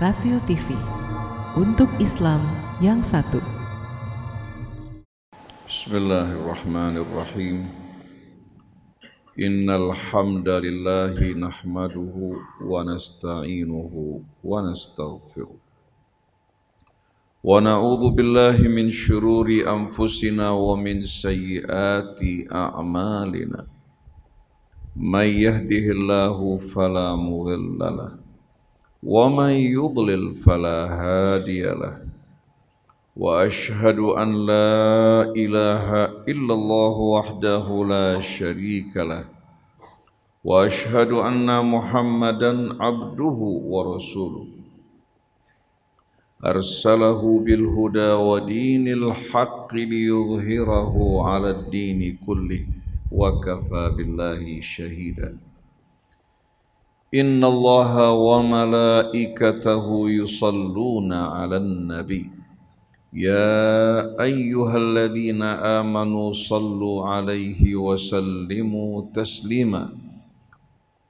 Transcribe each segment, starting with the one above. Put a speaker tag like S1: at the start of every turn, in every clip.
S1: Rasio TV untuk Islam yang satu.
S2: Bismillahirrahmanirrahim. Innal hamdalillahi nahmaduhu wa nasta'inuhu wa nastaghfiruh. Wa na'udzu billahi min syururi anfusina wa min sayyiati a'malina. May yahdihillahu fala mudhillalah wa may yudlil fala hadiyalah. Wa ashhadu an la ilaha illallah wahdahu la syarikalah wa ashhadu anna Muhammadan abduhu wa rasuluh arsalahu bil huda wa dinil haqqi liyudhhirahu 'ala ad-dini kullih wa kafa billahi shahida. Inna Allaha wa malaikatahu yusalluna 'alan nabi. Ya ayyuhalladzina amanu sallu 'alaihi wa sallimu taslima.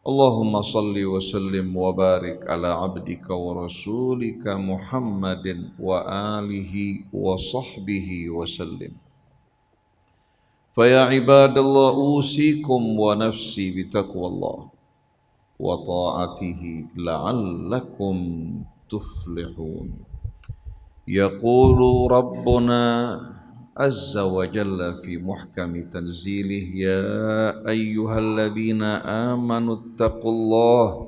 S2: Allahumma salli wa sallim wa barik ala abdika wa rasulika Muhammadin wa alihi wa sahbihi wa sallim. Fa ya ibadallah usikum wa nafsi bitaqwallah wa ta'atihi la'allakum tuflihun. Yaqulu Rabbuna Azza wa Jalla fi muhkami tanzilih. Ya ayyuhalladzina amanu attaqullah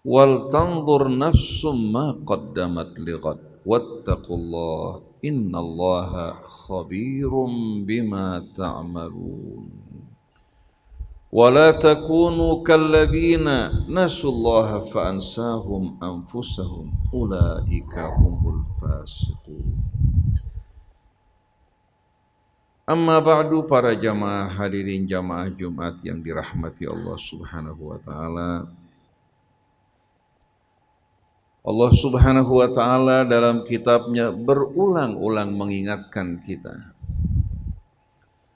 S2: wal tanzur nafsum ma qaddamat lighad wattaqullah innallaha khabirum bima ta'malun. ولا تكونوا كالذين نسوا الله فأنساهم أنفسهم أولئك هم الفاسقون. Amma ba'du, para jamaah hadirin jamaah Jumat yang dirahmati Allah Subhanahu wa taala. Allah Subhanahu wa taala dalam kitabnya berulang-ulang mengingatkan kita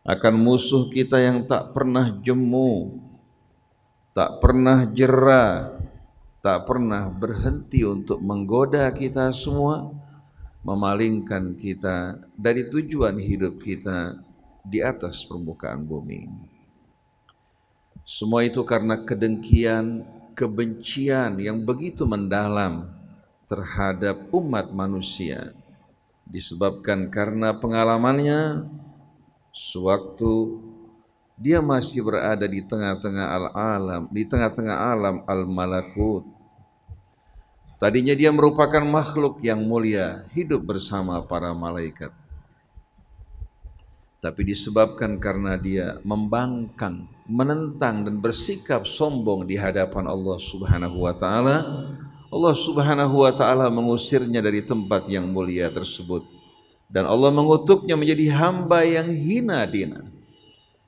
S2: akan musuh kita yang tak pernah jemu, tak pernah jera, tak pernah berhenti untuk menggoda kita semua, memalingkan kita dari tujuan hidup kita di atas permukaan bumi. Semua itu karena kedengkian, kebencian yang begitu mendalam terhadap umat manusia, disebabkan karena pengalamannya sewaktu dia masih berada di tengah-tengah alam al-malakut. Tadinya dia merupakan makhluk yang mulia, hidup bersama para malaikat. Tapi disebabkan karena dia membangkang, menentang dan bersikap sombong di hadapan Allah Subhanahu wa taala, Allah Subhanahu wa taala mengusirnya dari tempat yang mulia tersebut. Dan Allah mengutuknya menjadi hamba yang hina dina.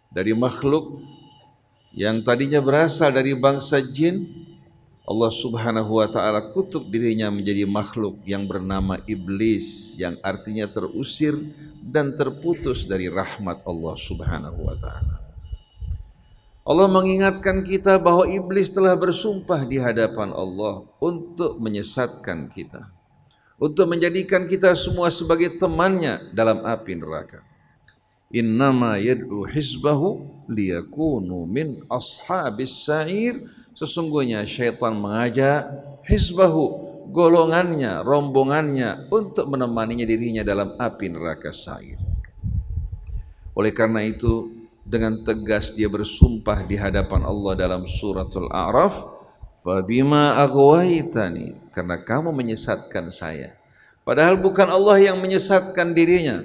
S2: Dari makhluk yang tadinya berasal dari bangsa jin, Allah Subhanahu wa taala kutuk dirinya menjadi makhluk yang bernama iblis, yang artinya terusir dan terputus dari rahmat Allah Subhanahu wa taala. Allah mengingatkan kita bahwa iblis telah bersumpah di hadapan Allah untuk menyesatkan kita, untuk menjadikan kita semua sebagai temannya dalam api neraka. Innama yad'u hizbahu liyakunu min ashabis sa'ir. Sesungguhnya syaitan mengajak hizbahu, golongannya, rombongannya, untuk menemaninya dirinya dalam api neraka sa'ir. Oleh karena itu, dengan tegas dia bersumpah di hadapan Allah dalam suratul A'raf, Fabima aghwaytani, karena kamu menyesatkan saya. Padahal bukan Allah yang menyesatkan dirinya,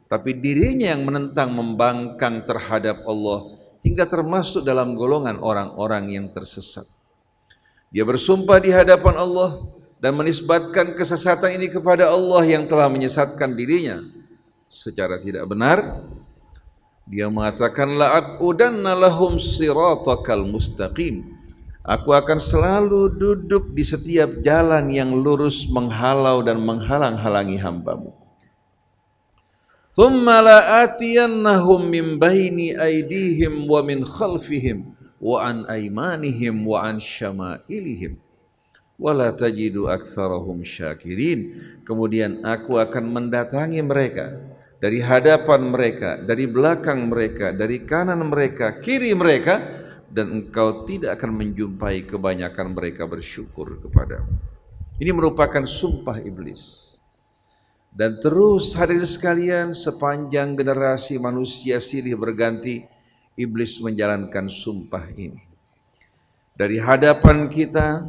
S2: tapi dirinya yang menentang, membangkang terhadap Allah, hingga termasuk dalam golongan orang-orang yang tersesat. Dia bersumpah di hadapan Allah dan menisbatkan kesesatan ini kepada Allah yang telah menyesatkan dirinya secara tidak benar. Dia mengatakan, la'aqudanna lahum siratakal mustaqim. Aku akan selalu duduk di setiap jalan yang lurus menghalau dan menghalang-halangi hambamu. Thumma la'atiyannahum min baini aydihim wa min khalfihim wa an aymanihim wa an syama'ilihim. wala tajidu aktsarahum syakirin. Kemudian aku akan mendatangi mereka dari hadapan mereka, dari belakang mereka, dari kanan mereka, kiri mereka, dan engkau tidak akan menjumpai kebanyakan mereka bersyukur kepadamu. Ini merupakan sumpah iblis. Dan terus hadirin sekalian, sepanjang generasi manusia silih berganti, iblis menjalankan sumpah ini. Dari hadapan kita,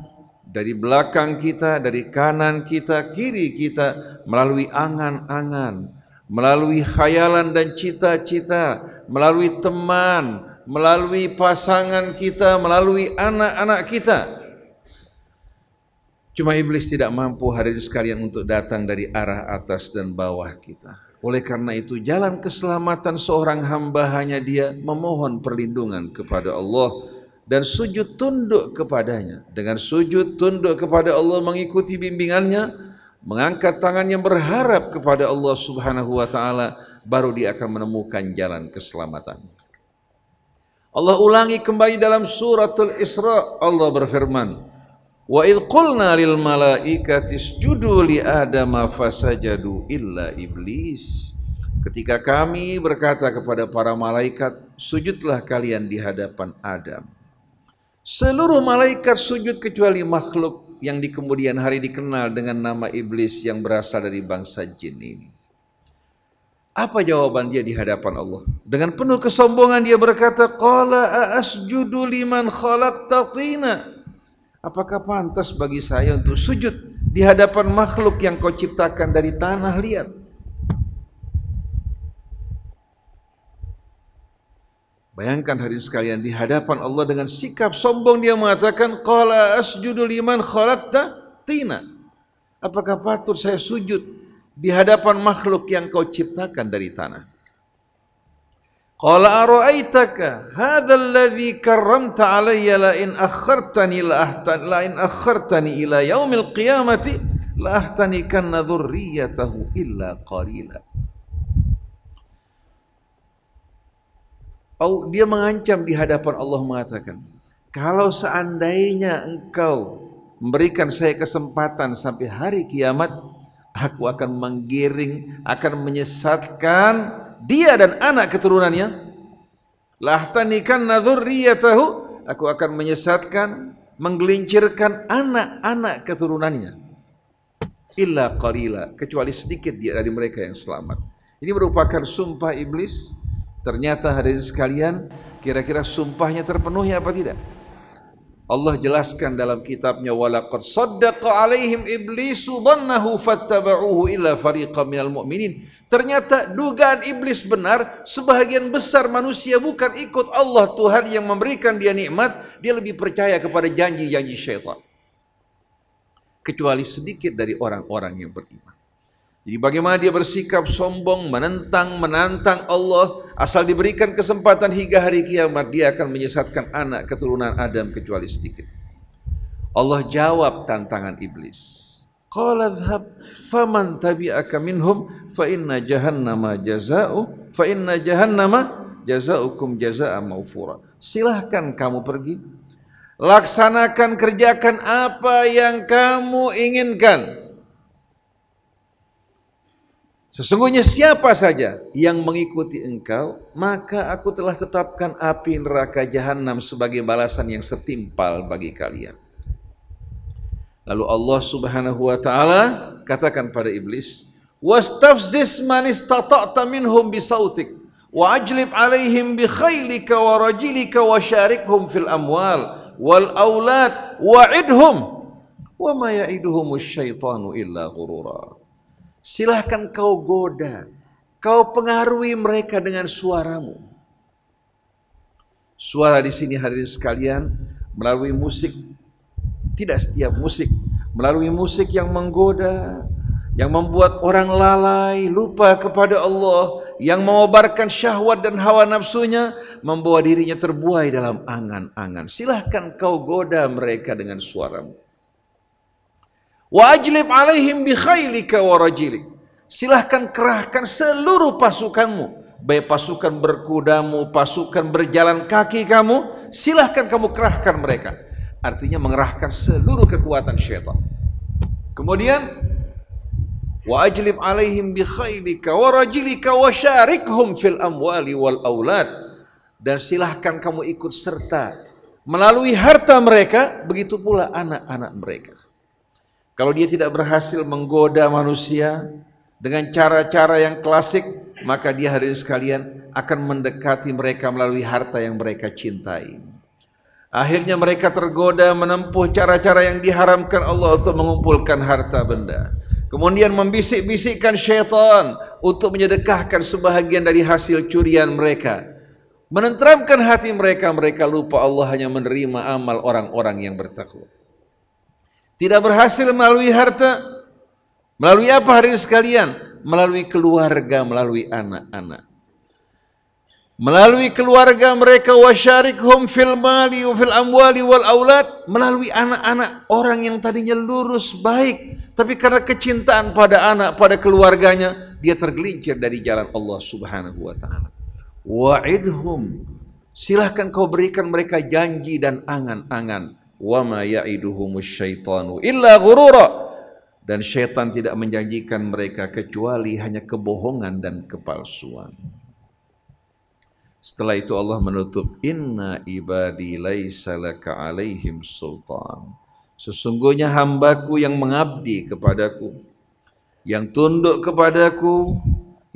S2: dari belakang kita, dari kanan kita, kiri kita, melalui angan-angan, melalui khayalan dan cita-cita, melalui teman, melalui pasangan kita, melalui anak-anak kita. Cuma iblis tidak mampu hadirin sekalian untuk datang dari arah atas dan bawah kita. Oleh karena itu jalan keselamatan seorang hamba hanya dia memohon perlindungan kepada Allah dan sujud tunduk kepadanya. Dengan sujud tunduk kepada Allah, mengikuti bimbingannya, mengangkat tangannya berharap kepada Allah Subhanahu wa taala, baru dia akan menemukan jalan keselamatan. Allah ulangi kembali dalam suratul Isra, Allah berfirman, wa idh qulna lil malaikati isjudu li adama fasajadu illa iblis. Ketika kami berkata kepada para malaikat, sujudlah kalian di hadapan Adam. Seluruh malaikat sujud kecuali makhluk yang di kemudian hari dikenal dengan nama iblis yang berasal dari bangsa jin ini. Apa jawaban dia di hadapan Allah? Dengan penuh kesombongan dia berkata, qala asjudu liman khalaqta tina. Apakah pantas bagi saya untuk sujud di hadapan makhluk yang kau ciptakan dari tanah liat? Bayangkan hadirin sekalian, di hadapan Allah dengan sikap sombong dia mengatakan, qala asjudu liman khalaqta tina. Apakah patut saya sujud di hadapan makhluk yang kau ciptakan dari tanah? Qala ara'aitaka hadzal ladzi karramta alayya la in akhartani ila yaumil qiyamati la ahtanikanna dzurriyyatahu illa qalila. Dia mengancam di hadapan Allah mengatakan, kalau seandainya engkau memberikan saya kesempatan sampai hari kiamat, aku akan menggiring, akan menyesatkan dia dan anak keturunannya. Lahtanikanna dzurriyyatahu, aku akan menyesatkan, menggelincirkan anak-anak keturunannya. Illa qalila, kecuali sedikit dia dari mereka yang selamat. Ini merupakan sumpah iblis. Ternyata hadirin sekalian, kira-kira sumpahnya terpenuhi apa tidak? Allah jelaskan dalam kitabnya, walaqad saddaqa alaihim iblisu dhannahu fattaba'uhu illa fariqan minal mu'minin. Ternyata dugaan iblis benar, sebahagian besar manusia bukan ikut Allah Tuhan yang memberikan dia nikmat, dia lebih percaya kepada janji-janji syaitan. Kecuali sedikit dari orang-orang yang beriman. Jadi bagaimana dia bersikap sombong, menantang Allah, asal diberikan kesempatan hingga hari kiamat, dia akan menyesatkan anak keturunan Adam kecuali sedikit. Allah jawab tantangan iblis. Qala dhhab faman tabi'aka minhum fa inna jahannama jazaukum jazaa maufura. Silahkan kamu pergi, laksanakan, kerjakan apa yang kamu inginkan. Sesungguhnya siapa saja yang mengikuti engkau, maka aku telah tetapkan api neraka jahanam sebagai balasan yang setimpal bagi kalian. Lalu Allah Subhanahu wa taala katakan pada iblis, wastafziz man istata'ta minhum bisautik wa ajlib alaihim bi khailika wa rajilika wa syarikhum fil amwal wal aulad wa'idhum wa ma ya'iduhumus syaitanu illa ghurura. Silahkan kau goda, kau pengaruhi mereka dengan suaramu. Suara di sini hadirin sekalian melalui musik, tidak setiap musik, melalui musik yang menggoda, yang membuat orang lalai, lupa kepada Allah, yang mengobarkan syahwat dan hawa nafsunya, membawa dirinya terbuai dalam angan-angan. Silahkan kau goda mereka dengan suaramu. Wa ajlib alaihim bi khailika wa rajilik. Silahkan kerahkan seluruh pasukanmu, baik pasukan berkudamu, pasukan berjalan kaki kamu, silahkan kamu kerahkan mereka. artinya mengerahkan seluruh kekuatan syaitan. Kemudian wa ajlib alaihim bi khailika wa rajilika wa syarikhum fil amwali wal aulad, dan silahkan kamu ikut serta melalui harta mereka, begitu pula anak-anak mereka. Kalau dia tidak berhasil menggoda manusia dengan cara-cara yang klasik, maka dia hadirin sekalian akan mendekati mereka melalui harta yang mereka cintai. Akhirnya mereka tergoda menempuh cara-cara yang diharamkan Allah untuk mengumpulkan harta benda. Kemudian membisik-bisikkan syaitan untuk menyedekahkan sebahagian dari hasil curian mereka. Menenteramkan hati mereka, mereka lupa Allah hanya menerima amal orang-orang yang bertakwa. Tidak berhasil melalui harta, melalui apa hadirin sekalian? Melalui keluarga, melalui anak-anak. Melalui keluarga mereka, wasyarikhum fil mali wa fil amwali wal aulad, melalui anak-anak orang yang tadinya lurus baik, tapi karena kecintaan pada anak, pada keluarganya, dia tergelincir dari jalan Allah Subhanahu wa taala. Wa'idhum, silahkan kau berikan mereka janji dan angan-angan. Wa ma ya'iduhumus syaitanu illa ghurura, dan syaitan tidak menjanjikan mereka kecuali hanya kebohongan dan kepalsuan. Setelah itu Allah menutup, inna ibadi laisa laka alaihim sultan, sesungguhnya hambaku yang mengabdi kepadaku, yang tunduk kepadaku,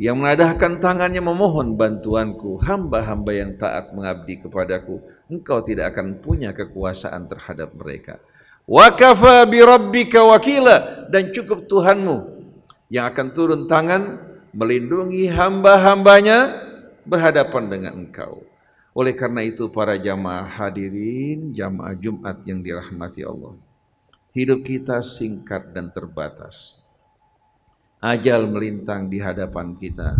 S2: yang menadahkan tangannya memohon bantuanku, hamba-hamba yang taat mengabdi kepadaku, engkau tidak akan punya kekuasaan terhadap mereka. Wa kafa bi rabbika wakila, dan cukup Tuhanmu yang akan turun tangan melindungi hamba-hambanya berhadapan dengan engkau. Oleh karena itu para jamaah hadirin, jamaah Jumat yang dirahmati Allah, hidup kita singkat dan terbatas. Ajal melintang di hadapan kita.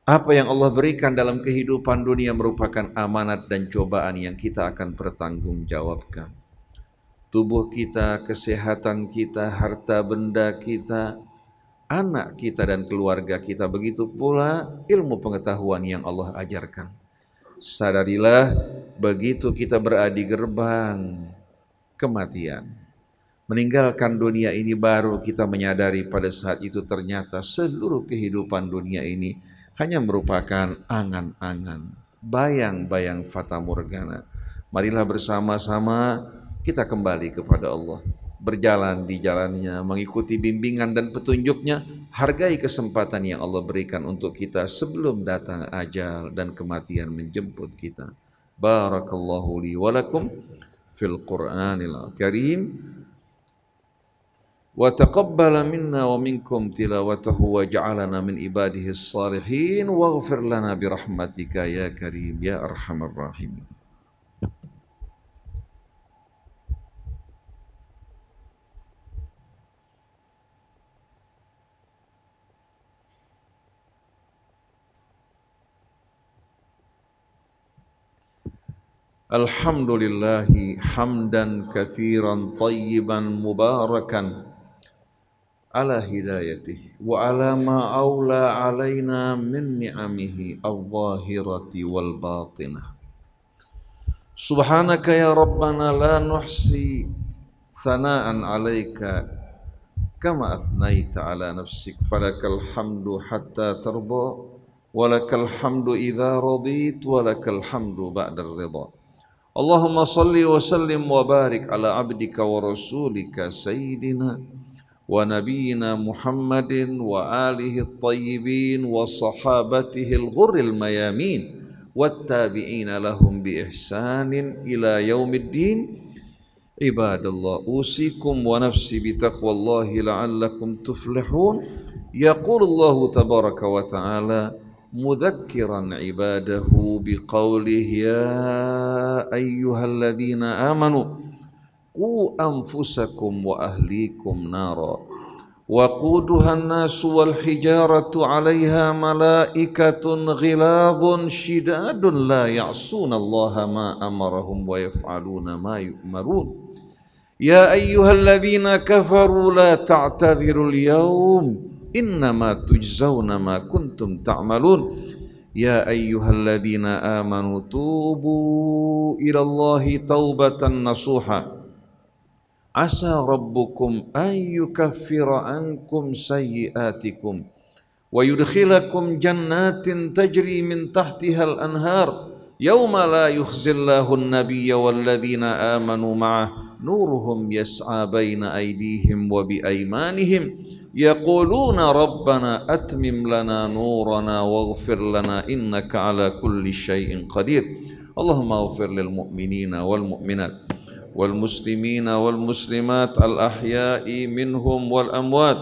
S2: Apa yang Allah berikan dalam kehidupan dunia merupakan amanat dan cobaan yang kita akan pertanggungjawabkan. Tubuh kita, kesehatan kita, harta benda kita, anak kita dan keluarga kita, begitu pula ilmu pengetahuan yang Allah ajarkan. Sadarilah, begitu kita berada di gerbang kematian, meninggalkan dunia ini, baru kita menyadari pada saat itu ternyata seluruh kehidupan dunia ini hanya merupakan angan-angan, bayang-bayang fata morgana. Marilah bersama-sama kita kembali kepada Allah, berjalan di jalannya, mengikuti bimbingan dan petunjuknya, hargai kesempatan yang Allah berikan untuk kita sebelum datang ajal dan kematian menjemput kita. Barakallahu li wa lakum fil Qur'anil Karim. Wa taqabbala minna wa minkum tilawatahu wa ja'alana min ibadihi as-salihin waghfir lana bi rahmatika ya karim ya arhamar rahimin. Alhamdulillahi hamdan katsiran tayyiban mubarakan ala hidayatihi wa ala ma aula alaina min ni'amihi al-zahirati wal batinah. Subhanaka ya Rabbana la nuhsi thana'an alaika kama athnaita ala nafsik, falakal hamdu hatta tarda walakal hamdu idza radit walakal hamdu ba'da ridha. Allahumma salli wa sallim wa barik ala abdika wa rasulika sayyidina wa nabiyyina Muhammadin wa alihi at-tayyibin wa sahabatihi al-ghurril mayamin wattabi'ina lahum bi ihsanin ila yaumiddin. Ibadallah, usikum wa nafsi bi taqwallahi la'allakum tuflihun. Yaqulullahu tabaraka wa ta'ala mudhakkiran ibadahu biqawlihi ya ayyuhalladzina amanu qu anfusakum wa ahlikum nara waquduha an-nasu wal hijaratu 'alaiha malaikatun ghilazun shidadun la ya'suna Allaha ma amarahum wa yaf'aluna ma yu'marun. Ya ayyuhalladzina kafaru la ta'tadhirul yawm innama tujzauna ma kuntum ta'malun. Ya ayyuhalladzina amanu tubu ilallahi taubatan nasuha. Asa rabbukum an yukaffira ankum sayyiatikum wa yudkhilakum jannatin tajri min tahtiha al-anhar yawma la yukhzillahu an-nabiyya walladzina amanu ma'ah nuruhum yas'a baina aydihim wa bi aymanihim yaquluna rabbana atmim lana nurana waghfir lana innaka ala kulli syai'in qadir. Allahumma ighfir lil mu'minina wal mu'minat wal muslimina wal muslimat al ahya'i minhum wal amwat.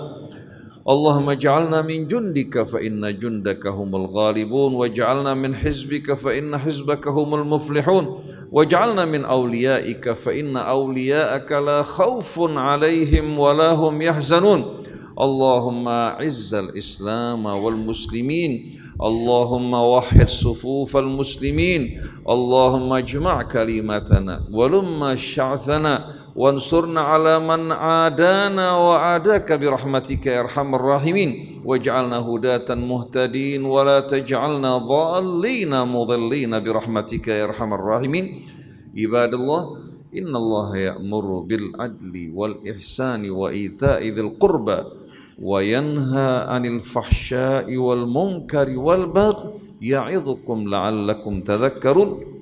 S2: Allahumma ij'alna min jundika fa inna jundaka humul ghalibun waj'alna min hizbika fa inna hizbaka humul muflihun waj'alna min awliyaika fa inna awliya'aka la khawfun 'alaihim wa la hum yahzanun. Allahumma izzal islam wal muslimin. Allahumma wahhid sufufal muslimin. Allahumma ijma' kalimatana walumma sya'thana wansurna ala man adana wa adaka birahmatika ya arhamar rahimin waj'alna hudatan muhtadin wa la taj'alna dhallina mudhillina birahmatika ya arhamar rahimin. Ibadallah, innallaha ya'muru bil adli wal ihsani wa ita'i dzil qurba wa yanha 'anil fahsya'i wal munkari wal baghi ya'idhukum la'allakum tadhakkarun.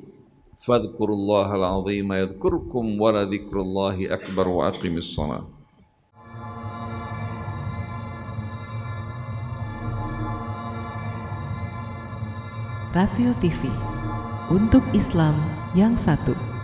S2: Fadhkurullahal 'azima yadhkurkum wa la dzikrullahi akbar wa aqimis shalah.
S1: Rasil TV untuk Islam yang satu.